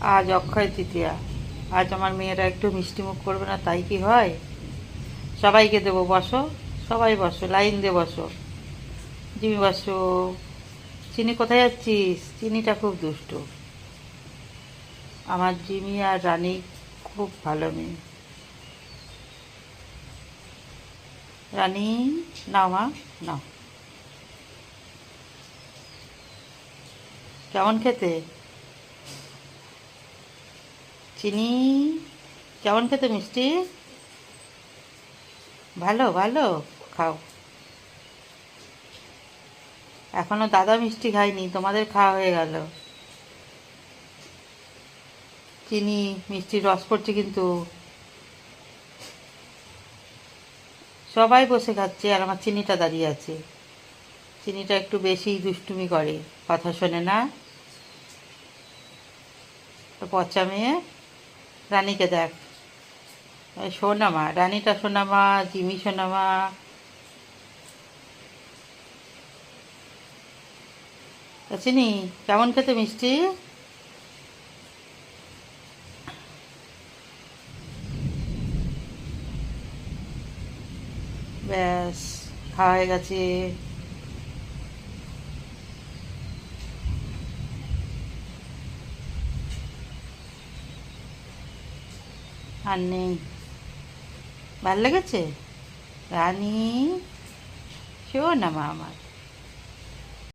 আজ অক্ষয় তৃতীয়া। আজ আমার মেয়েরা একটু মিষ্টি মুখ করবে না, তাই কি হয়? সবাইকে দেবো, বসো। সবাই বসো, লাইন দিয়ে বসো। জিমি বসো। চিনি কোথায় যাচ্ছিস? চিনিটা খুব দুষ্টু। আমার জিমি আর রানী খুব ভালো মেয়ে। রানী, নাও মা, নাও। কেমন খেতে? চিনি, কেমন খেতে মিষ্টি? ভালো ভালো, খাও। এখনো দাদা মিষ্টি খায়নি, তোমাদের খাওয়া হয়ে গেল। চিনি, মিষ্টির রস পড়ছে কিন্তু। সবাই বসে খাচ্ছে আর আমার চিনিটা দাঁড়িয়ে আছে। চিনিটা একটু বেশি দুষ্টুমি করে, কথা শোনে না। তো পচা মেয়ে। রানীকে দেখ। এই শোনা মা, রানীটা শোনা মা, জিমি শোনা মা। তা চিনি, কেমন খেতে মিষ্টি? ব্যাস, খাওয়া হয়ে গেছে। আর নেই। ভাল লেগেছে? রানী, শোনা মা আমার।